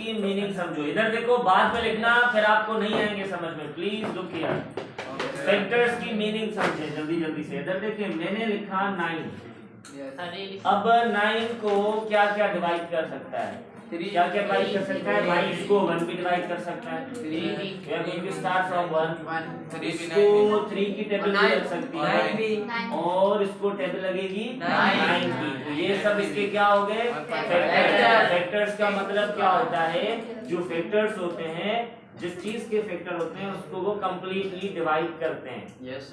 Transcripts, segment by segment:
की मीनिंग समझो। इधर देखो, बाद में लिखना फिर आपको नहीं आएंगे समझ में, प्लीज लुक हियर। फैक्टर्स की मीनिंग समझे जल्दी जल्दी से। इधर देखिए मैंने लिखा 9। अब 9 को क्या क्या डिवाइड कर सकता है, क्या क्या डिवाइड कर सकता है भाई? इसको 1 भी डिवाइड कर सकता है, 3 स्टार्ट फ्रॉम 1, इसको 3 की टेबल भी लग सकती है और इसको टेबल लगेगी 9 की। तो ये सब इसके क्या हो गए? फैक्टर्स का मतलब क्या होता है? जो फैक्टर्स होते हैं, जिस चीज के फैक्टर होते हैं उसको वो कंप्लीटली डिवाइड करते हैं।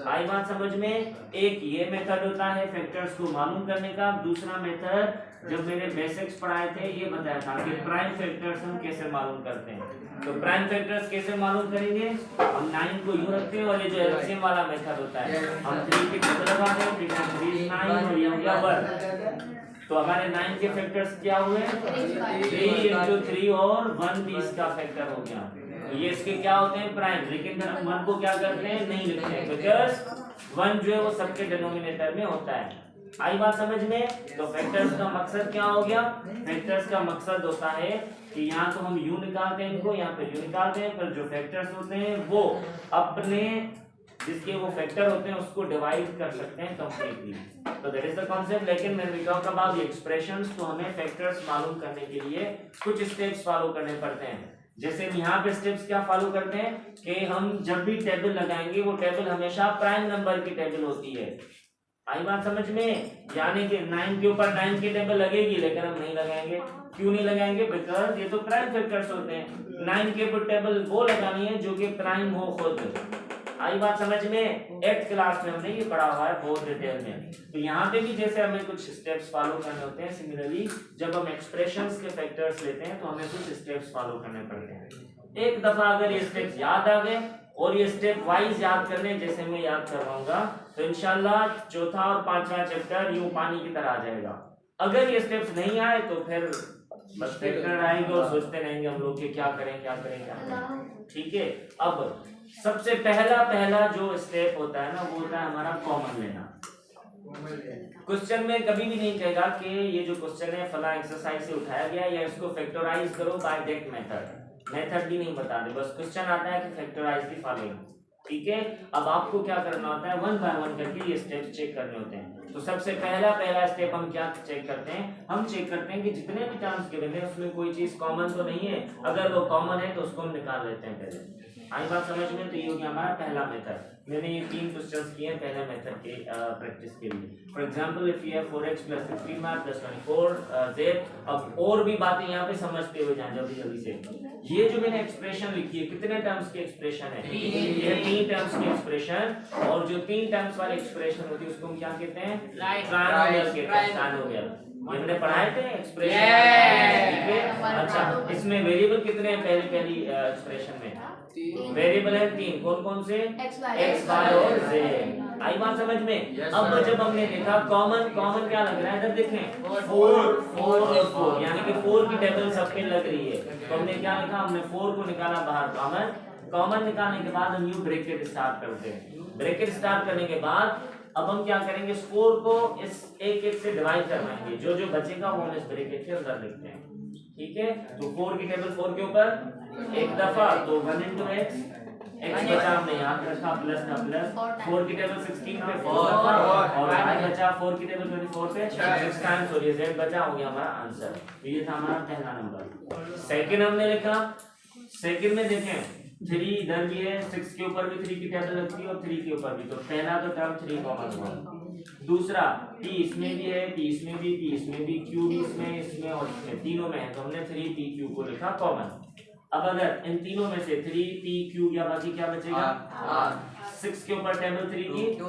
आई बात समझ में? एक ये मेथड होता है फैक्टर्स को मालूम करने का। दूसरा मेथड जब मैंने बेसिक्स पढ़ाए थे ये बताया था कि प्राइम फैक्टर्स हम कैसे मालूम करते हैं। तो प्राइम फैक्टर्स कैसे मालूम करेंगे? हम 9 को यूं रखते हैं और ये जो एलसीएम वाला मेथड होता है हम 3 की टेबल लगाते हैं, 3 is 9 और ये हो गया 1। तो हमारे 9 के फैक्टर्स क्या हुए? 3 into 3 और 1 भी इसका फैक्टर हो गया। तो ये इसके क्या होते हैं? प्राइम। लेकिन हम 1 को क्या करते हैं? नहीं लिखते हैं, बिकॉज़ 1 जो है वो सबके डिनोमिनेटर में होता है। आई बात समझ में? तो फैक्टर्स का मकसद क्या हो गया? फैक्टर्स का मकसद होता है कि यहाँ तो हम यू निकालते हैं इनको, यहाँ पे यू निकालते हैं, पर जो फैक्टर्स होते हैं वो अपने जिसके वो फैक्टर होते हैं उसको डिवाइड कर सकते हैं कंप्लीटली। तो दैट इज द कांसेप्ट। लेकिन when we talk about the expressions, तो हमें फैक्टर्स मालूम करने के लिए कुछ स्टेप्स फॉलो करने पड़ते हैं। जैसे यहाँ पे स्टेप्स क्या फॉलो करते हैं कि हम जब भी टेबल लगाएंगे वो टेबल हमेशा प्राइम नंबर की टेबल होती है। आई बात समझ में? यानी कि 9 के ऊपर 9 की टेबल लगेगी, लेकिन हम नहीं लगाएंगे। क्यों नहीं लगाएंगे? बिकॉज ये तो प्राइम फैक्टर्स होते हैं। 9 के ऊपर टेबल वो लगानी है जो कि प्राइम हो खुद। आई बात समझ में? 8th क्लास में हमने ये पढ़ा हुआ है बहुत डिटेल में। तो यहाँ पे भी जैसे हमें कुछ स्टेप्स फॉलो करने होते हैं, सिमिलरली जब हम एक्सप्रेशंस के फैक्टर्स लेते हैं तो हमें कुछ स्टेप्स फॉलो करने पड़ते हैं। एक दफा अगर ये स्टेप्स याद आ गए और ये स्टेप वाइज याद करने जैसे मैं याद करवाऊंगा तो इंशाल्लाह चौथा और 5वां चैप्टर यूं पानी की तरह आ जाएगा। अगर ये स्टेप्स नहीं आए तो फिर बस फैक्टर आएंगे और सोचते रहेंगे हम लोग कि क्या करें क्या करें क्या करें। ठीक है। अब सबसे पहला जो स्टेप होता है ना वो होता है हमारा कॉमन लेना। क्वेश्चन में कभी भी नहीं कहेगा कि ये जो क्वेश्चन है फला एक्सरसाइज से उठाया गया या इसको फैक्टराइज करो बाय दैट मेथड भी नहीं बता दे। बस क्वेश्चन आता है कि फैक्टराइज द फॉलोइंग। ठीक है। अब आपको क्या करना होता है? 1 बाय 1 करके ये स्टेप चेक करने होते हैं। तो सबसे पहला स्टेप हम क्या चेक करते हैं? हम चेक करते हैं कि जितने भी टर्म्स गिवन हैं उसमें कोई चीज कॉमन तो नहीं है। अगर वो कॉमन है तो उसको हम निकाल लेते हैं पहले। आई बात समझ में? तो ये हो गया हमारा पहला मेथड। मैंने ये 3 क्वेश्चंस किए हैं पहले मेथड के प्रैक्टिस के लिए। For example if you have 4x + 16y + 24z। अब और भी बातें यहाँ पे समझते हुए जाएं जल्दी से। ये जो मैंने एक्सप्रेशन लिखी है कितने टर्म्स की एक्सप्रेशन है? ये 3 टर्म्स की एक्सप्रेशन। और जो 3 टर्म्स वाली एक्सप्रेशन होती है उसको हम क्या कहते हैं? ट्रायनोमियल कहते हैं। ट्रायनोमियल ये हमने पढ़ाए थे एक्सप्रेशन। ठीक है। अच्छा, इसमें वेरिएबल कितने हैं? पहली एक्सप्रेशन में वेरिएबल है 3। कौन कौन से? x, y और z। आई बात समझ में? अब जब हमने देखा कॉमन क्या लग रहा है? इधर देखें 4 और 4 यानी कि 4 की टेबल सब पे लग रही है। तो हमने क्या लिखा? हमने 4 को निकाला बाहर। कॉमन निकालने के बाद हम न्यू ब्रैकेट स्टार्ट करते हैं। ब्रैकेट स्टार्ट करने के बाद अब हम क्या करेंगे? इस 4 को इस एक से डिवाइड करवाएंगे। जो जो बचेगा वो हम इस ब्रैकेट के अंदर लिखते हैं। ठीक है। तो 4 की टेबल 4 के ऊपर एक दफा तो 1 into x बचा हमने याद रखा प्लस का प्लस। 4 की टेबल 16 पे 4 दफा और y बचा 4 की टेबल 24 पे 6 टाइम्स और ये z बचा हो गया हमारा आंसर। तो ये था हमारा पहला नंबर। सेकंड हमने लिखा। सेकंड में देखें 3 इधर भी है, 6 के ऊपर भी 3 की टेबल लगती है और 3 के ऊपर भी। तो पहला तो टर्म 3 कॉमन हुआ। दूसरा t इसमें भी है, t इसमें भी, t इसमें भी, q भी इसमें और इसमें तीनों में है। तो हमने 3tq को लिखा कॉमन। अब अगर इन तीनों में से 3tq या बाकी क्या बचेगा? 6 के ऊपर टेबल 3 की तो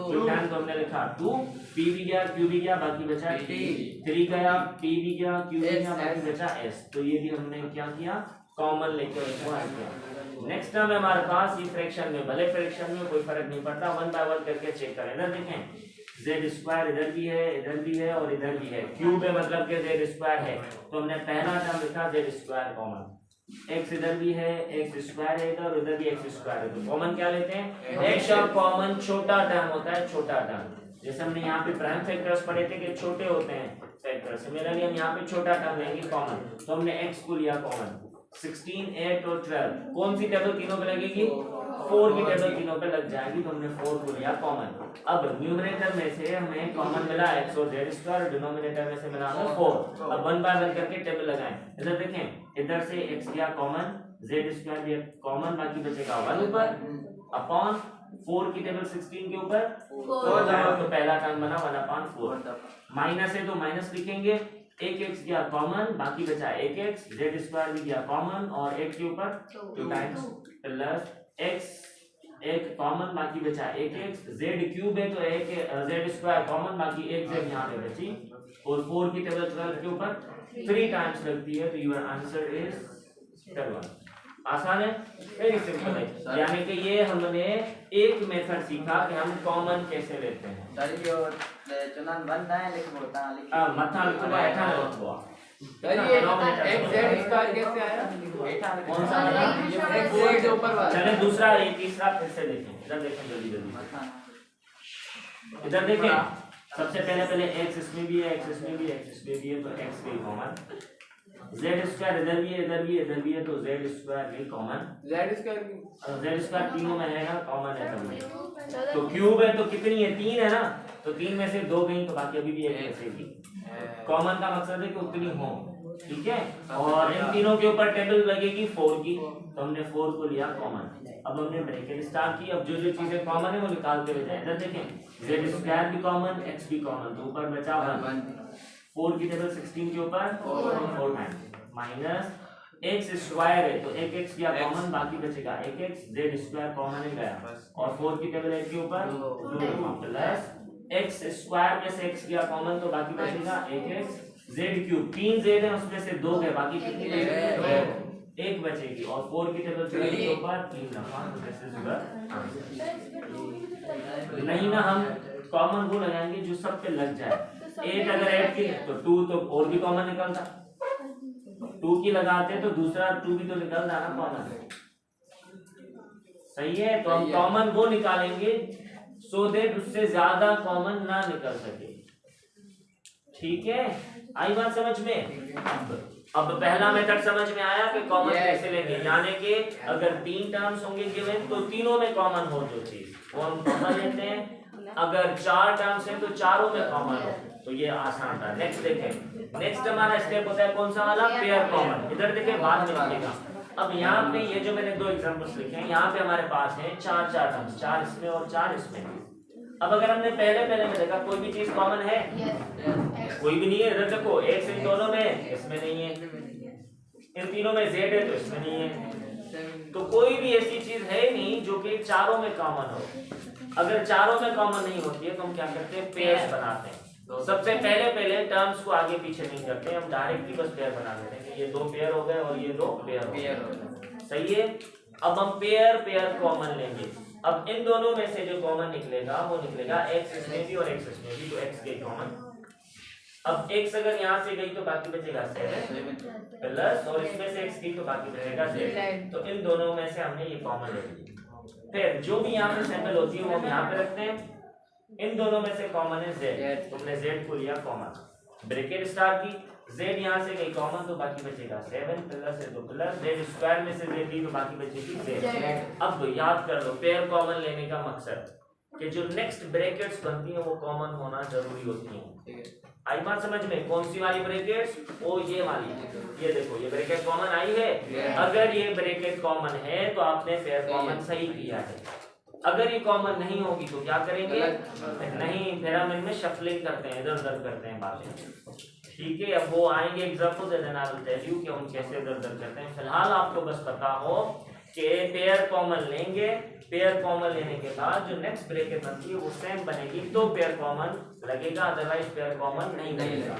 हमने लिखा 2, p भी गया, q भी गया, बाकी बचा t। 3 गया, p भी गया, q भी गया, बाकी बचा s। तो ये भी हमने क्या किया? कॉमन लेकर इसको ऐड किया। नेक्स्ट टर्म है हमारे पास ये फ्रैक्शन में। भले फ्रैक्शन में कोई फर्क नहीं पड़ता, 1 बाय 1 करके चेक करें। इधर देखें z² इधर भी है और इधर भी है। क्यूब है मतलब कि z² है। तो हमने पहला टर्म लिखा z² कॉमन। x इधर भी है, x² है इधर, उधर भी x² है। तो कॉमन क्या लेते हैं? x और कॉमन छोटा टर्म होता है, छोटा टर्म। जैसे हमने यहाँ पे प्राइम फैक्टर्स पढ़े थे कि छोटे होते हैं फैक्टर्स, सिमिलरली हम यहाँ पे छोटा टर्म लेंगे कॉमन। तो हमने x को लिया कॉमन। 16, 8 और 12 कौन सी टेबल तीनों पे लगेगी? 4 की टेबल तीनों पे लग जाएगी, तो हमने 4 को लिया कॉमन। अब न्यूमरेटर में से हमें कॉमन मिला x और z स्क्वायर, डिनोमिनेटर में से मिला हमें 4। अब 1 बाय 1 करके टेबल लगाएं। इधर देखें, इधर से x गया कॉमन, z स्क्वायर भी कॉमन, बाकी बचेगा 1 ऊपर अपॉन 4 की टेबल 16 के ऊपर 4, तो पहला टर्म बना 1/4। माइनस है तो माइनस लिखेंगे, एक x गया कॉमन, बाकी बचा एक x, z स्क्वायर भी गया कॉमन और 8 के ऊपर 2 टाइम्स प्लस x एक कॉमन, बाकी बचा एक x, z क्यूब है तो एक z स्क्वायर कॉमन, बाकी एक z यहाँ पे बची, और 4 की टेबल 12 के ऊपर 3 टाइम्स लगती है, तो योर आंसर इज 12। आसान है, वेरी सिंपल है। यानी कि ये हमने एक मेथड सीखा कि हम कॉमन कैसे लेते हैं। चुनान बनता है लेकिन होता है मथा लिखो ऐठा लिखो। ये x z स्क्वायर कैसे आया? कौन सा वाला? x z ऊपर वाला। चलें दूसरा, ये तीसरा फिर से देखें। इधर देखें जल्दी जल्दी, इधर देखें। सबसे पहले x इसमें भी है, x इसमें भी है, x इसमें भी है, तो x भी कॉमन, z स्क्वायर इधर भी है, इधर भी है, इधर भी है, तो z स्क्वायर भी कॉमन, z स्क्वायर तीनों में रहेगा, कॉमन है सब में। तो क्यूब है तो कितनी है? 3 है ना, तो 3 में से 2 गई तो बाकी अभी भी एक बचेगी। कॉमन का मकसद है कि उतनी हो, ठीक है। और इन तीनों के ऊपर टेबल लगेगी 4 की, तो हमने 4 को लिया कॉमन। अब हमने ब्रैकेट स्टार्ट की, अब जो जो चीजें कॉमन है वो निकालते हुए जाए। इधर देखें, z स्क्वायर भी कॉमन, x भी कॉमन, तो ऊपर बचा 1, 4 की टेबल 16 के ऊपर 4 टाइम्स, माइनस x स्क्वायर है तो एक x गया कॉमन, बाकी बचेगा एक x, z स्क्वायर कॉमन है गया, और 4 की टेबल 8 के ऊपर 2 प्लस x स्क्वायर में से x गया कॉमन, तो बाकी बचेगा एक x, z क्यूब 3 z है उसमें से 2 गए, बाकी कितनी बचेगी? एक बचेगी, और 4 की टेबल 3 के ऊपर 3 रखा, तो दिस इज योर। नहीं ना, हम कॉमन वो लगाएंगे जो सब पे लग जाए। 8 अगर 8 की तो 2 तो और भी कॉमन निकलता, 2 की लगाते तो दूसरा 2 भी तो निकलता ना कॉमन, सही है। तो हम कॉमन वो निकालेंगे सो दैट उससे ज्यादा कॉमन ना निकल सके, ठीक है। आई बात समझ में? अब पहला मेथड समझ में आया कि कॉमन कैसे लेंगे, यानी कि अगर 3 टर्म्स होंगे गिवन तो तीनों में कॉमन हो जो चीज वो हम कॉमन लेते हैं। अगर 4 टर्म्स हैं तो चारों में कॉमन हो, तो ये आसान था। नेक्स्ट देखें, नेक्स्ट हमारा स्टेप होता है कौन सा वाला? Pair common. इधर देखें, बाद में लिखिएगा। अब यहाँ पे ये जो मैंने 2 एग्जांपल्स लिखे हैं, यहाँ पे हमारे पास है 4 टर्म्स, 4 इसमें और 4 इसमें। अब अगर हमने पहले में देखा कोई भी चीज कॉमन है, कोई भी नहीं है। इधर देखो, x इन दोनों में, इसमें नहीं है, इन तीनों में z है तो इसमें नहीं है, तो कोई भी ऐसी चीज है नहीं जो कि चारों में कॉमन हो। अगर चारों में कॉमन नहीं होती है तो हम क्या करते हैं? पेयर्स बनाते हैं। तो सबसे पहले टर्म्स को आगे पीछे नहीं करते, हम डायरेक्टली बस पेयर बना देते हैं कि ये 2 पेयर हो गए और ये 2 पेयर हो गए, सही है। अब हम पेयर कॉमन लेंगे। अब इन दोनों में से जो कॉमन निकलेगा वो निकलेगा x इसमें भी और x इसमें भी, तो x गई कॉमन। अब x अगर यहाँ से गई तो बाकी बचेगा 7 प्लस, और इसमें से x गई तो बाकी बचेगा z, तो इन दोनों में से हमने ये कॉमन ले ली। फिर जो भी यहाँ पे सैंपल होती है वो हम यहाँ पे रखते हैं। इन दोनों में से कॉमन है z, तो हमने z को लिया कॉमन, ब्रैकेट स्टार्ट की, z यहाँ से गई कॉमन तो बाकी बचेगा 7 प्लस 2 प्लस z स्क्वायर में से z ली तो बाकी बचेगी z। अब याद कर लो पेयर कॉमन लेने का मकसद कि जो नेक्स्ट ब्रैकेट्स बनती हैं वो कॉमन होना जरूरी होती हैं। आई बात समझ में? कौन सी वाली ब्रैकेट्स? वो ये वाली, ये देखो ये ब्रैकेट कॉमन आई है। अगर ये ब्रैकेट कॉमन है तो आपने पेयर कॉमन सही किया है। अगर ये कॉमन नहीं होगी तो क्या करेंगे? नहीं, फिर हम इनमें शफलिंग करते हैं, इधर उधर करते हैं बातें, ठीक है। अब वो आएंगे examples and I will tell you कि हम कैसे इधर उधर करते हैं। फिलहाल आपको बस पता हो कि पेयर कॉमन लेंगे, पेयर कॉमन लेने के बाद जो नेक्स्ट ब्रैकेट बनती है वो सेम बनेगी तो पेयर कॉमन लगेगा, अदरवाइज पेयर कॉमन नहीं लगेगा,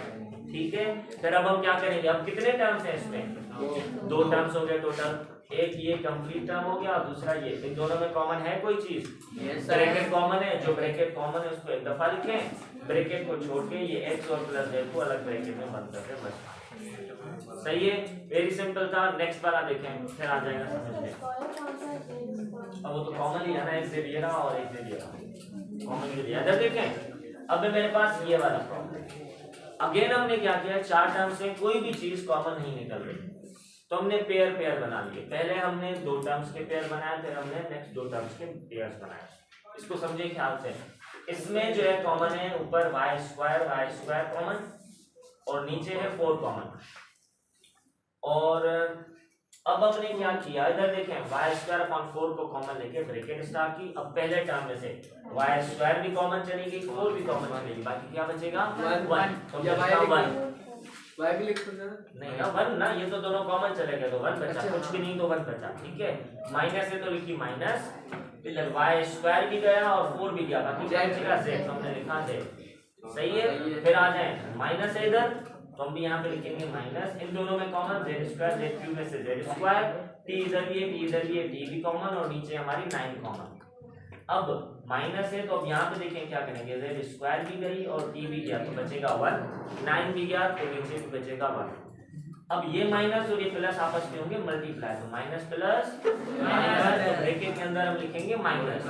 ठीक है। फिर अब हम क्या करेंगे? अब कितने टर्म्स हैं इसमें? 2 टर्म्स हो गए टोटल, एक ये कंप्लीट टर्म हो गया और दूसरा ये। इन दोनों में कॉमन है कोई चीज? ब्रैकेट कॉमन है, जो ब्रैकेट कॉमन है उसको एक दफा लिखें, ब्रैकेट को छोड़ के ये x और प्लस z को अलग ब्रैकेट में बंद करके बस, सही है। वेरी सिंपल था। नेक्स्ट वाला देखें, फिर आ जाएगा समझ में। अब वो तो कॉमन ही है ना, एक से दिया रहा और एक से दिया रहा, कॉमन भी दिया। इधर देखें, अब मेरे पास ये वाला प्रॉब्लम, अगेन हमने क्या किया? 4 टर्म्स में कोई भी चीज कॉमन नहीं निकल रही, तो हमने पेयर पेयर बना लिए। पहले हमने दो टर्म्स के पेयर बनाए, फिर हमने नेक्स्ट दो टर्म्स के पेयर्स बनाए। इसको समझे ख्याल से। इसमें जो है कॉमन है ऊपर वाई स्क्वायर कॉमन और नीचे है 4 कॉमन। और अब हमने क्या किया, इधर देखें वाई स्क्वायर अपॉन 4 को कॉमन लेके ब्रैकेट स्टार्ट की। अब पहले टर्म में से वाई स्क्वायर भी कॉमन चलेगी, 4 भी कॉमन चलेगी, बाकी क्या बचेगा 1। तो वाई भी लिख सकते हैं नहीं ना 1 ना, ये तो दोनों कॉमन चले गए तो 1 बचा, कुछ भी नहीं तो 1 बचा। ठीक है, माइनस है तो लिखी माइनस, इधर वाई स्क्वायर भी गया और 4 भी गया, बाकी क्या बचेगा z, हमने लिखा z। सही है, फिर आ जाए माइनस है इधर तो हम भी यहाँ पे लिखेंगे माइनस, इन दोनों में common z square, z cube में से z स्क्वायर, t इधर भी है, t इधर भी है, t भी कॉमन और नीचे हमारी 9 कॉमन। अब माइनस है तो अब यहाँ पे देखें क्या करेंगे, z स्क्वायर भी गई और t भी गया तो बचेगा 1, 9 भी गया तो नीचे भी बचेगा 1। अब ये माइनस और ये प्लस आपस में होंगे मल्टीप्लाई, तो माइनस प्लस माइनस, तो ब्रैकेट के अंदर हम लिखेंगे माइनस।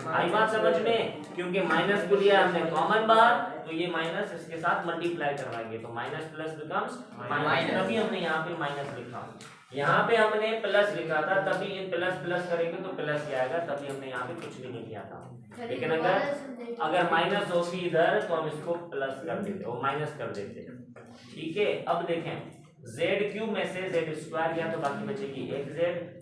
आई बात समझ में, क्योंकि माइनस को लिया हमने कॉमन बाहर तो ये माइनस इसके साथ मल्टीप्लाई करवाएंगे तो माइनस प्लस बिकम्स माइनस, तभी हमने यहाँ पे माइनस लिखा। यहाँ पे हमने प्लस लिखा था तभी इन प्लस प्लस करेंगे तो प्लस ही आएगा, तभी हमने यहाँ पे कुछ भी नहीं किया था। लेकिन अगर माइनस होगी इधर तो हम इसको प्लस कर देते और माइनस कर देते। ठीक है, अब देखें z क्यूब में से z स्क्वायर गया तो बाकी बचेगी एक z,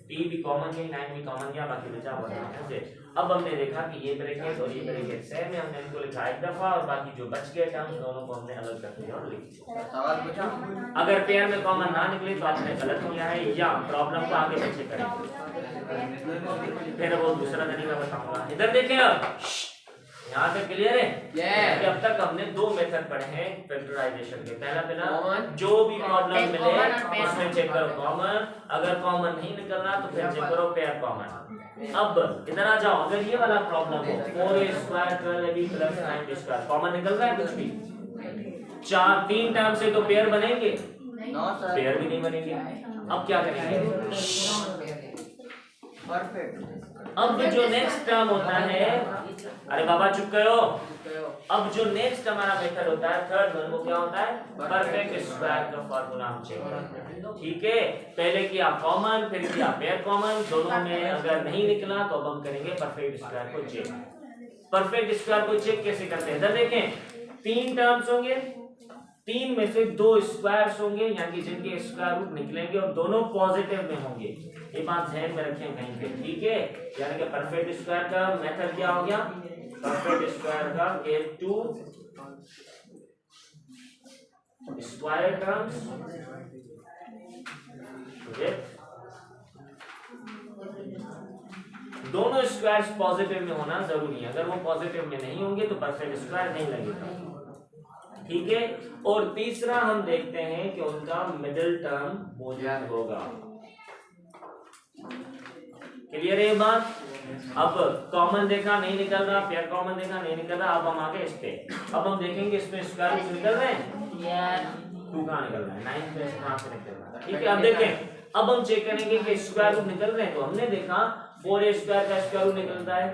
t भी कॉमन गई, 9 भी कॉमन गया, बाकी बचा 1 z। अब हमने देखा कि ये ब्रैकेट और ये ब्रैकेट सेम है, हमने इनको लिखा एक दफा और बाकी जो बच गए टर्म्स दोनों को हमने अलग कर दिया और लिख दिया। सवाल पूछो। अगर पेयर में कॉमन ना निकले तो आपने गलत किया है या प्रॉब्लम को आगे पीछे करेंगे, फिर वो दूसरा तरीका बताऊंगा। इधर देखें, अब यहाँ तक क्लियर है? अब तक हमने दो मेथड पढ़े हैं फैक्टराइजेशन के। पहला जो भी प्रॉब्लम मिले उसमें चेक करो कॉमन, अगर कॉमन नहीं निकल रहा तो फिर चेक करो पेयर कॉमन। अब इधर आ जाओ, अगर ये वाला प्रॉब्लम हो 4a square 12ab plus 9b square common निकल रहा है कुछ भी, 3 टर्म से तो पेयर बनेंगे, पेयर भी नहीं बनेंगे। अब क्या करेंगे, परफेक्ट। अब जो नेक्स्ट टर्म होता है, अरे बाबा चुप करो, अब जो नेक्स्ट हमारा मेथड होता है थर्ड वन, वो क्या होता है, परफेक्ट स्क्वायर का फार्मूला हम चेक करते हैं। ठीक है, पहले किया कॉमन फिर किया पेयर कॉमन, दोनों में अगर नहीं निकला तो अब हम करेंगे परफेक्ट स्क्वायर को चेक। परफेक्ट स्क्वायर को चेक कैसे करते हैं, इधर देखें 3 टर्म्स होंगे, 3 में से 2 स्क्वायर्स होंगे यानी जिनके स्क्वायर रूट निकलेंगे और दोनों पॉजिटिव में होंगे, ये बात ध्यान में रखें कहीं पे। ठीक है, यानी कि परफेक्ट स्क्वायर का मेथड क्या हो गया, परफेक्ट स्क्वायर का के 2 स्क्वायर टर्म्स दोनों स्क्वायर्स पॉजिटिव में होना जरूरी है, अगर वो पॉजिटिव में नहीं होंगे तो परफेक्ट स्क्वायर नहीं लगेगा। ठीक है, और तीसरा हम देखते हैं कि उनका मिडिल टर्म मौजूद होगा। क्लियर है ये बात? अब कॉमन देखा नहीं निकल रहा, पेयर कॉमन देखा नहीं निकल रहा, अब हम आगे इस पे, अब हम देखेंगे इसमें स्क्वायर रूट निकल रहे हैं, 2 कहाँ निकल रहा है, 9 पे कहाँ से निकल रहा है। ठीक है, अब देखें, अब हम चेक करेंगे कि स्क्वायर रूट निकल रहे हैं, तो हमने देखा 4a स्क्वायर का स्क्वायर रूट निकलता है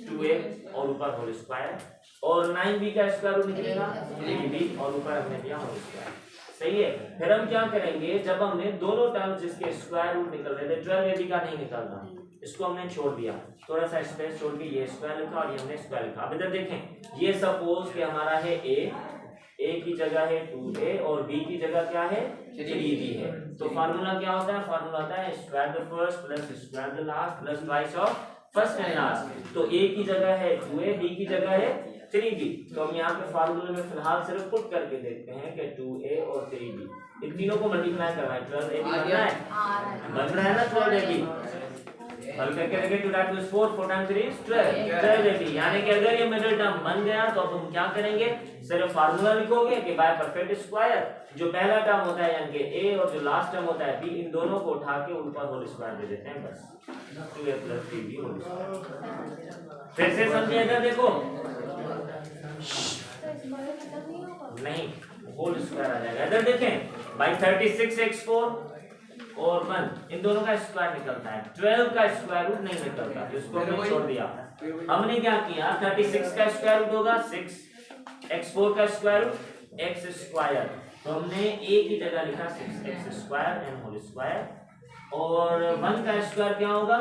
2a और ऊपर होल स्क्वायर, और 9b का स्क्वायर रूट निकलेगा 3b और ऊपर हमने दिया होल स्क्वायर। सही है, फिर हम क्या करेंगे, जब हमने दोनों टर्म्स जिसके स्क्वायर रूट निकल रहे थे 12ab का नहीं निकल रहा, इसको हमने छोड़ दिया, थोड़ा सा स्पेस छोड़ के ये स्क्वायर लिखा और ये हमने स्क्वायर लिखा। अब इधर देखें, ये सपोज कि हमारा है a की जगह है 2a और b की जगह क्या है 3b है, तो फार्मूला क्या होता है, फार्मूला होता है square the first plus square the last plus twice of first and last. तो a की जगह है 2a, b की जगह है 3b, तो हम यहाँ पे फार्मूले में फिलहाल सिर्फ पुट करके देखते हैं कि 2a और 3b, इन तीनों को मल्टीप्लाई करवाएं, 12ab बन रहा है ना 12ab, हल करके देखें 2 टाइम्स 4, 4 टाइम्स 3 is 12ab, यानी कि अगर ये मिडिल टर्म बन गया तो अब हम क्या करेंगे, सिर्फ फार्मूला लिखोगे कि बाय परफेक्ट स्क्वायर जो पहला टर्म होता है यानी कि a और जो लास्ट टर्म होता है b, इन दोनों को उठा के ऊपर होल स्क्वायर दे देते हैं, बस 2a + 3b होल स्क्वायर। फिर से समझिए, इधर देखो नहीं होल स्क्वायर आ जाएगा, इधर देखें बाय 36x4 और 1 इन दोनों का स्क्वायर निकलता है, 12 का स्क्वायर रूट नहीं निकलता, जिसको हमने छोड़ दिया। हमने क्या किया, 36 का स्क्वायर रूट होगा 6, x4 का स्क्वायर रूट x स्क्वायर तो हमने a की जगह लिखा 6x² एंड होल स्क्वायर और 1 का स्क्वायर क्या होगा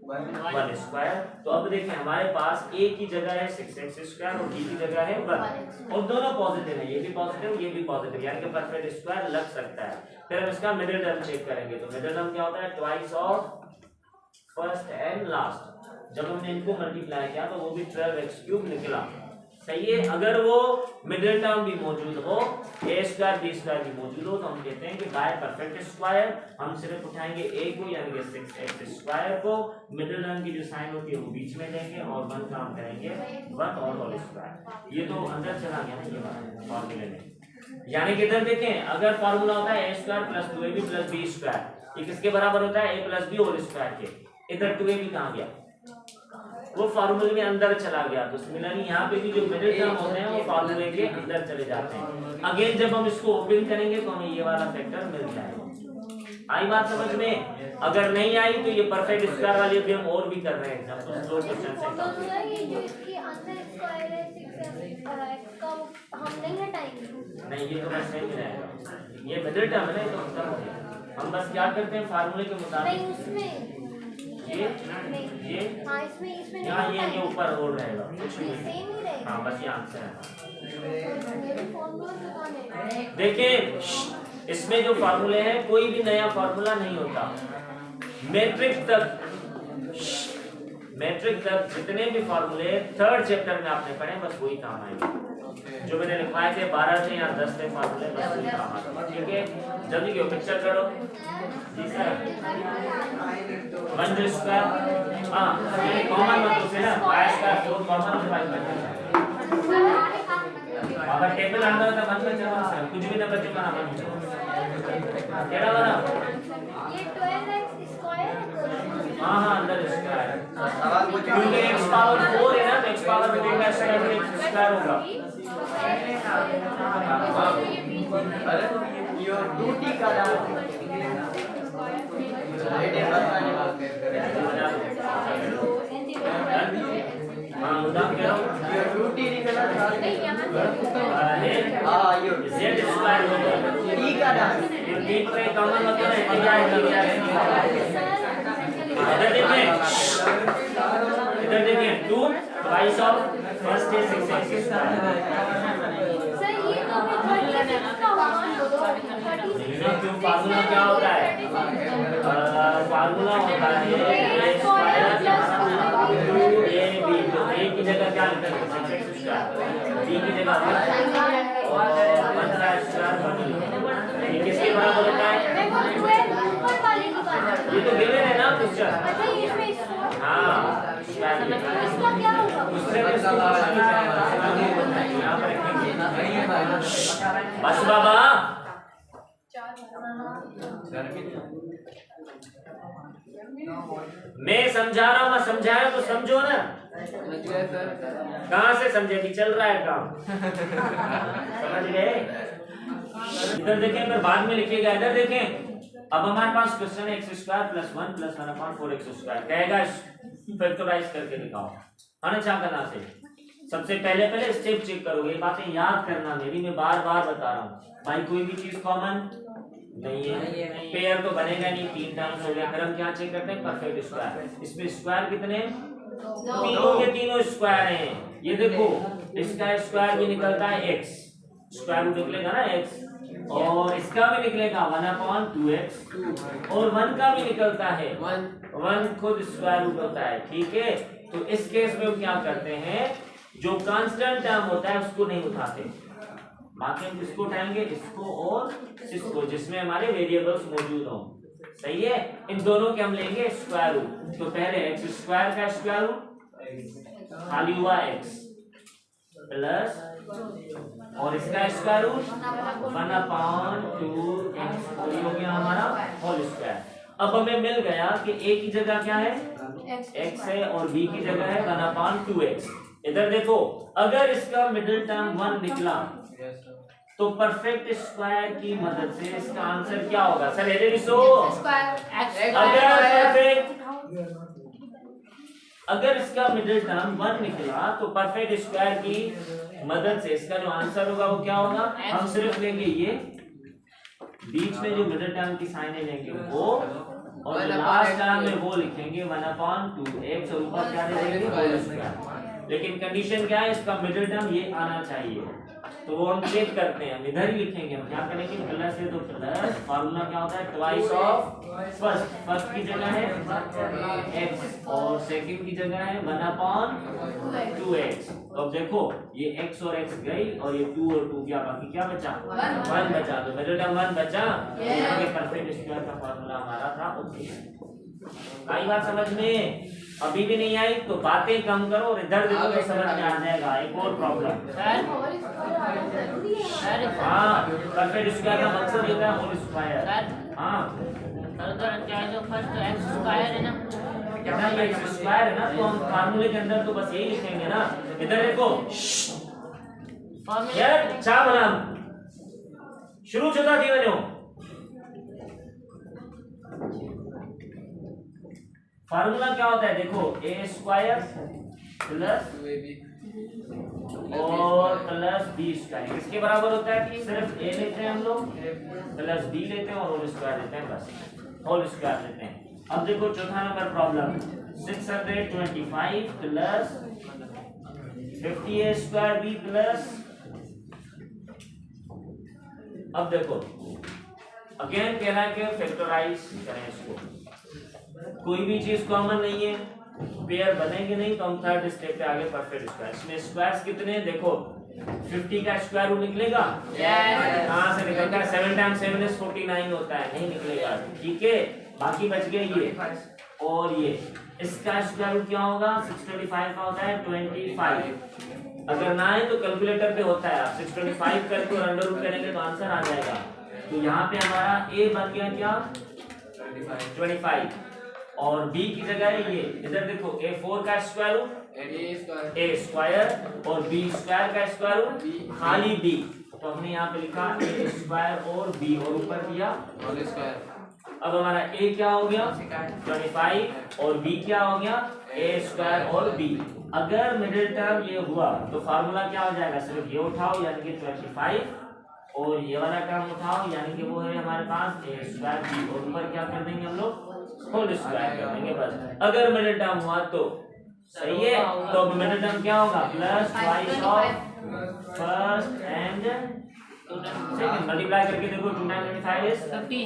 1 स्क्वायर। तो अब देखें हमारे पास a की जगह है 6x² और b की जगह है 1 और दोनों पॉजिटिव है, ये भी पॉजिटिव ये भी पॉजिटिव, यानी कि परफेक्ट स्क्वायर लग सकता है। फिर हम इसका मिडिल टर्म चेक करेंगे, तो मिडिल टर्म क्या होता है twice of first and last. जब हमने इनको मल्टीप्लाई किया तो वो भी 12x³ निकला, सही है। अगर वो मिडिल टर्म भी मौजूद हो a² b² भी मौजूद हो तो हम कहते हैं कि बाय परफेक्ट स्क्वायर हम सिर्फ उठाएंगे a को यानी कि 6x² को, मिडिल टर्म की जो साइन होती है वो बीच में देंगे और 1 काम करेंगे 1 और होल स्क्वायर। ये तो अंदर चला गया ना ये वाला फॉर्मूले में, यानी कि इधर देखें अगर फार्मूला होता है a² + 2ab + b², ये किसके बराबर होता है a + b होल स्क्वायर के। इधर 2ab कहां गया वो फार्मूले में अंदर चला गया, तो सिमिलरली यहाँ पे भी जो मिडिल टर्म होते हैं वो फार्मूले के अंदर चले जाते हैं। अगेन जब हम इसको ओपन करेंगे तो हमें ये वाला फैक्टर मिल जाएगा। आई बात समझ में? अगर नहीं आई तो ये परफेक्ट स्क्वायर वाली भी हम और भी कर रहे हैं एग्जांपल, दो क्वेश्चन से ये जो इसके अंदर स्क्वायर है 6x का हम नहीं हटाएंगे। नहीं, ये तो बस सही रहेगा, ये मिडिल टर्म है ना, ये तो खत्म हो गया। हम बस क्या करते हैं फार्मूले के मुताबिक नहीं उसमें ये हाँ इसमें यहाँ ये ऊपर और रहेगा कुछ सेम नहीं, ही रहेगा। हाँ बस ये आंसर है। मेरे फॉर्मूला लगाने देखिए इसमें जो फार्मूले हैं कोई भी नया फार्मूला नहीं होता, मैट्रिक तक जितने भी फार्मूले 3rd चैप्टर में आपने पढ़े बस वही काम आएंगे। जो मैंने लिखवाए थे 12 थे या 10 थे फार्मूले बस वही काम आएंगे। ठीक है, जल्दी क्यों पिक्चर करो जी सर। 1 स्क्वायर हाँ कॉमन मत उसे ना y² 4 कॉमन से 5 अगर टेबल अंदर था बंद कर चला सर कुछ भी ना बचे बना बंद केड़ा बना ये 12x² हाँ हाँ अंदर स्क्वायर क्योंकि x पावर 4 है ना तो x पावर में का स्क्वायर होगा। अरे यो 2t का हाँ उदाहरण कह रहा हूँ यो 2t निकला था हाँ यो z स्क्वायर होगा t का डाल t पे कॉमन होता है क्या है इधर देखिए 2 twice of first is 6x²। Sir ये तो हमें 36 का होगा क्यों फार्मूला क्या होता है फार्मूला होता है a स्क्वायर + 2ab तो a की जगह क्या लिखते हैं 6x² b की जगह 1 और 1 का स्क्वायर ये किसके बराबर होता है ये तो गिवन है ना क्वेश्चन हाँ इसका क्या होगा उससे बस बाबा मैं समझा रहा हूँ मैं समझाया तो समझो ना। कहाँ से समझे भी चल रहा है काम समझ गए। इधर देखें अगर बाद में लिखिएगा इधर देखें अब हमारे पास क्वेश्चन है x² + 1 + 1/4x² कहेगा फैक्टराइज करके दिखाओ है ना। क्या करना से सबसे पहले स्टेप चेक करोगे, बातें याद करना मेरी मैं बार बार बता रहा हूँ भाई कोई भी चीज कॉमन नहीं है, पेयर तो बनेगा नहीं 3 टाइम्स हो गया। फिर हम क्या चेक करते हैं परफेक्ट स्क्वायर, इसमें स्क्वायर कितने तीनों के तीनों स्क्वायर हैं। ये देखो इसका स्क्वायर भी निकलता है x स्क्वायर रूट निकलेगा ना x और इसका भी निकलेगा 1/2x और 1 का भी निकलता है 1 खुद स्क्वायर रूट होता है। ठीक है, तो इस केस में हम क्या करते हैं जो कांस्टेंट टर्म होता है उसको नहीं उठाते, बाकी हम किसको उठाएंगे इसको और इसको जिसमें हमारे वेरिएबल्स मौजूद हों। सही है, इन दोनों के हम लेंगे स्क्वायर रूट। तो पहले x² का स्क्वायर रूट खाली हुआ x प्लस और इसका स्क्वायर रूट 1/2x हो गया हमारा होल स्क्वायर। अब हमें मिल गया कि a की जगह क्या है x है और b की जगह है 1/2x। इधर देखो अगर इसका मिडिल टर्म 1 निकला तो परफेक्ट स्क्वायर की मदद से इसका आंसर क्या होगा सर अगर इसका मिडिल टर्म 1 निकला तो परफेक्ट स्क्वायर की मदद से इसका जो आंसर होगा वो क्या होगा हम सिर्फ लेंगे ये बीच में जो मिडिल टर्म की साइनें लेंगे वो, और जो लास्ट टर्म में वो लिखेंगे 1/2 x, और ऊपर क्या दे देंगे होल स्क्वायर। लेकिन कंडीशन क्या है, इसका मिडिल टर्म ये आना चाहिए, तो वो हम चेक करते हैं, हम इधर ही लिखेंगे। हम क्या करेंगे, प्लस है तो प्लस, फार्मूला क्या होता है ट्वाइस ऑफ फर्स्ट, फर्स्ट की जगह है x और सेकंड की जगह है 1/2x। तो अब देखो ये x और x गई और ये 2 और 2 क्या बाकी क्या बचा, 1 बचा, तो मिडिल टर्म 1 बचा। ये परफेक्ट स्क्वायर का फार्मूला हमारा था। ओके, आई बात समझ में? अभी भी नहीं आई तो बातें कम करो और इधर देखो तो समझ में आ जाएगा। एक और प्रॉब्लम, हाँ परफेक्ट स्क्वायर का मकसद होता है होल स्क्वायर। हाँ जो फर्स्ट एक्स स्क्वायर है ना, कहना ये एक्स स्क्वायर है ना, तो हम फार्मूले के अंदर तो बस यही लिखेंगे ना। इधर देखो यार, चा बना शुरू चुका थी मैंने फार्मूला क्या होता है, देखो ए स्क्वायर प्लस और प्लस बी स्क्वायर किसके बराबर होता है, सिर्फ ए लेते हैं हम लोग, प्लस बी लेते हैं और होल स्क्वायर लेते हैं, बस होल स्क्वायर लेते हैं। अब देखो चौथा number problem, 625 plus 50a square B plus, अब देखो अगेन कहना है कि फैक्टराइज करें इसको, कोई भी चीज कॉमन नहीं है, पेयर बनेंगे नहीं, तो हम थर्ड स्टेप पे आगे परफेक्ट स्क्वायर। इसमें स्क्वायर्स कितने हैं, देखो 50 का स्क्वायर रूट निकलेगा, कहां से निकलता है, 7 टाइम्स 7 इज 49 होता है, नहीं निकलेगा, ठीक है। बाकी बच गए ये और ये, इसका स्क्वायर रूट क्या होगा, 625 का होता है 25, अगर ना है तो कैलकुलेटर पे होता है, आप 625 करके और अंडर रूट करेंगे तो आंसर आ जाएगा। तो यहाँ पे हमारा a बन गया क्या 25, और b की जगह है ये, इधर देखो a4 का स्क्वायर रूट a स्क्वायर और b स्क्वायर का स्क्वायर रूट खाली b, तो हमने यहाँ पे लिखा a स्क्वायर और b और ऊपर दिया होल स्क्वायर। अब हमारा a क्या हो गया 25 और b क्या हो गया a स्क्वायर और b। अगर मिडिल टर्म ये हुआ तो फार्मूला क्या हो जाएगा, सिर्फ ये उठाओ यानी कि 25 और ये वाला टर्म उठाओ यानी कि वो है हमारे पास a स्क्वायर b, और ऊपर क्या कर देंगे हम लोग होल स्क्वायर कर देंगे बस। अगर मिडिल टर्म हुआ तो सही है, तो मिडिल टर्म क्या होगा, plus twice of first and second, multiply करके देखो 2 times 25 is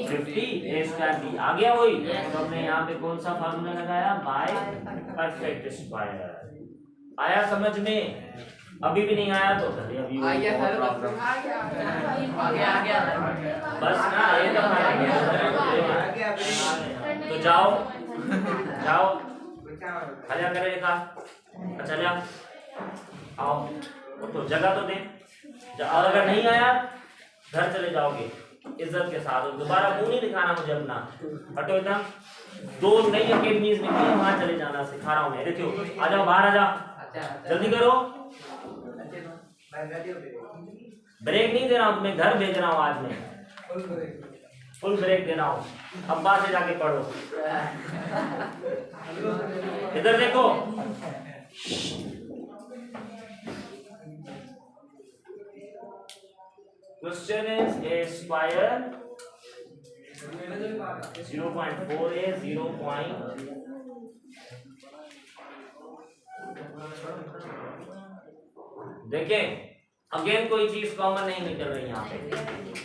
50 a square b आ गया वही। तो हमने यहाँ पे कौन सा फार्मूला लगाया, बाय परफेक्ट स्क्वायर। आया समझ में? अभी भी नहीं आया तो अभी आ गया सर, आ गया बस ना ये तो जाओ जाओ खड़ा करे का, अच्छा ले आओ तो जगह तो दे, और अगर नहीं आया घर चले जाओगे इज्जत के साथ, और दोबारा मुंह नहीं दिखाना मुझे अपना, हटो एकदम। 2 नई अकेडमीज निकली है, वहां चले जाना, सिखा रहा हूँ मैं, देखो आ जाओ बाहर आ जाओ, जल्दी करो, ब्रेक नहीं दे रहा हूँ तुम्हें, घर भेज रहा हूँ आज मैं, फुल ब्रेक दे रहा हूँ, अब्बा से जाके पढ़ो। इधर देखो क्वेश्चन इज a स्क्वायर 0.4 है 0. देखें अगेन कोई चीज कॉमन नहीं निकल रही यहाँ पे,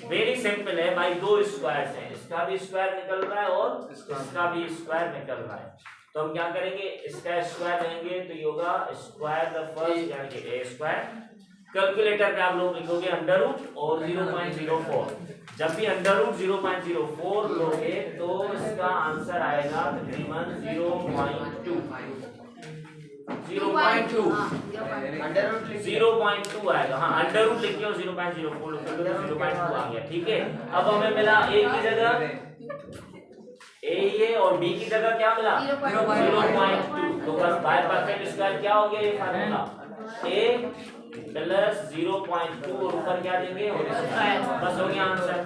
वेरी सिंपल है भाई, 2 स्क्वायर्स हैं, इसका भी स्क्वायर निकल रहा है और इसका भी स्क्वायर निकल रहा है, तो हम क्या करेंगे, इसका स्क्वायर लेंगे तो ये होगा स्क्वायर द फर्स्ट यानी कि a स्क्वायर, कैलकुलेटर पे आप लोग लिखोगे अंडर रूट और 0.04, जब भी अंडर रूट 0.04 लोगे तो इसका आंसर आएगा तकरीबन 0.2 आएगा, हाँ अंडर रूट लिख के 0.04 लिख के 0.2 आ गया, ठीक है। अब हमें मिला a की जगह a ये और b की जगह क्या मिला 0.2, तो बस बाय परफेक्ट स्क्वायर क्या हो गया ये फार्मूला, a प्लस 0.2 और ऊपर क्या देंगे बस हो गया आंसर।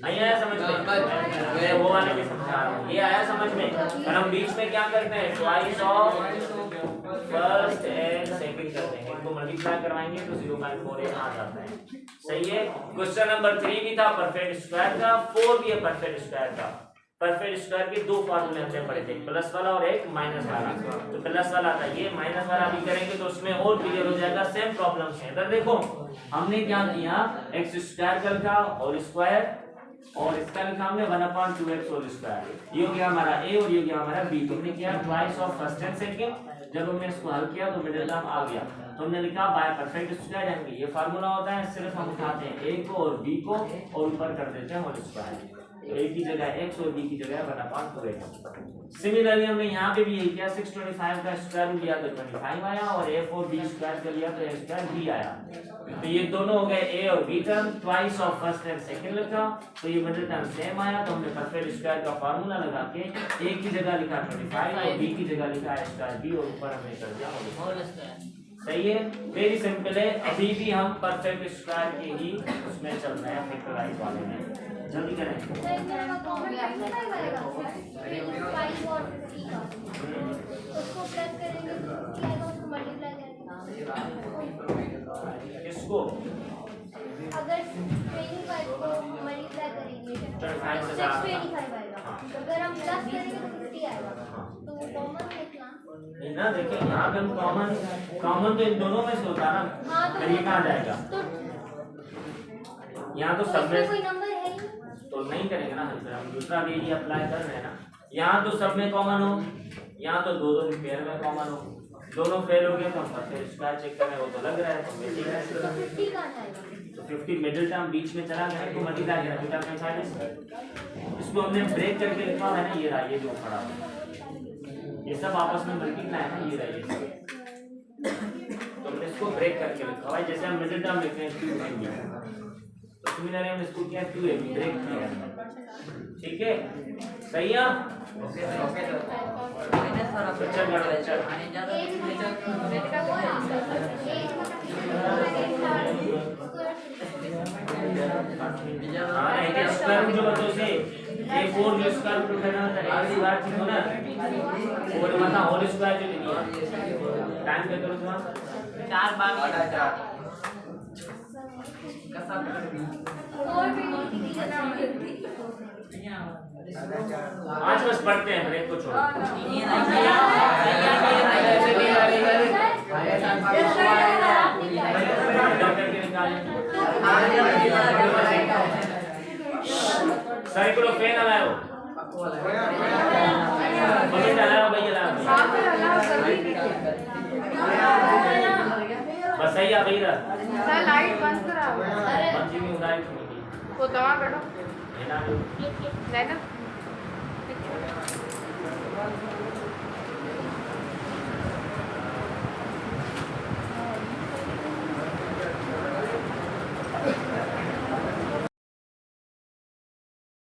नहीं आया समझ में, मैं वो वाले भी समझा रहा हूँ, ये आया समझ में। और हम बीच में क्या करते हैं, twice of first and second करते हैं, इनको मल्टीप्लाई करवाएंगे तो 0.48 आ जाता है। सही है। क्वेश्चन नंबर 3 भी था परफेक्ट स्क्वायर का, 4 भी है परफेक्ट स्क्वायर का। परफेक्ट स्क्वायर के दो फार्मूले हमने पढ़े थे, प्लस वाला और एक माइनस वाला। तो प्लस वाला था ये, माइनस वाला भी करेंगे तो उसमें और क्लियर हो जाएगा। सेम प्रॉब्लम्स है। इधर देखो हमने क्या किया, x स्क्वायर का लिखा होल स्क्वायर और इसका लिखा हमने 1/2x होल स्क्वायर। ये हो गया हमारा a और ये हो गया हमारा b। तुमने किया twice of first and second. जब हमने इसको हल किया तो मिडिल टर्म आ गया, तो हमने लिखा बाय परफेक्ट स्क्वायर एंड ये फार्मूला होता है। सिर्फ हम उठाते हैं a को और b को और ऊपर कर देते हैं होल स्क्वायर। तो a की जगह x और b की जगह 1/2x। सिमिलरली हमने यहाँ पे भी यही किया, 625 का स्क्वायर लिया तो 25 आया और a और b स्क्वायर का लिया तो a स्क्वायर b आया। तो ये दोनों हो गए a और b term, twice of first and second लिखा तो ये मिडिल टर्म सेम आया। तो हमने परफेक्ट स्क्वायर का फार्मूला लगा के a की जगह लिखा 25 और b की जगह लिखा a स्क्वायर b और ऊपर हमने कर दिया होल स्क्वायर। सही है, वेरी सिंपल है। अभी भी हम परफेक्ट स्क्वायर के ही उसमें चल रहे हैं, फैक्टराइज वाले में। जल्दी करें। उसको प्लस करेंगे तो क्या आएगा, उसको मल्टीप्लाई करेंगे। किसको? अगर 25 को मल्टीप्लाई करेंगे तो 625 आएगा। अगर हम प्लस करेंगे तो 50 आएगा। तो कॉमन निकला नहीं ना, देखिए यहाँ पे हम कॉमन तो इन दोनों में से होता है ना। हाँ, तो ये कहाँ जाएगा? यहाँ तो सब में कोई नंबर है ही तो नहीं करेंगे ना। फिर हम दूसरा वे ही अप्लाई कर रहे हैं ना। यहाँ तो सब में कॉमन हो, यहाँ तो दो पेयर में कॉमन हो। दोनों फेल हो गए तो हम परफेक्ट स्क्वायर चेक करें, वो तो लग रहा है तो मिल रहा है। तो 50 कहाँ जाएगा? तो 50 मिडिल टर्म बीच में चला गया तो मल्टीप्लाई करें बेटा 45। इसको हमने ब्रेक करके लिखा है ना, ये रहा, ये जो खड़ा है ये सब आपस में मल्टीप्लाई है ना, ये रहा ये सब। तो हमने इसको ब्रेक करके लिखा है, जैसे हम मिडिल टर्म लिखते हैं 2ab, तो सिमिलरली हमने इसको क्या 2ab ब्रेक किया। ठीक है, सही है। चल कर चल हाँ ये स्क्वायर जो बतो से ये 4 जो स्क्वायर रूट है ना, ऐसी बात थी ना। और मतलब होल स्क्वायर जो लिखी टाइम पे करो तुम्हारा 4 बार आज बस पढ़ते हैं, ब्रेक को छोड़ो। साइकिल पेन लाओ, बकेट लाओ भैया, बस सही है भैया। सर लाइट बंद कराओ। बंद जी में लाइट वो दवा करो है ना। लेना।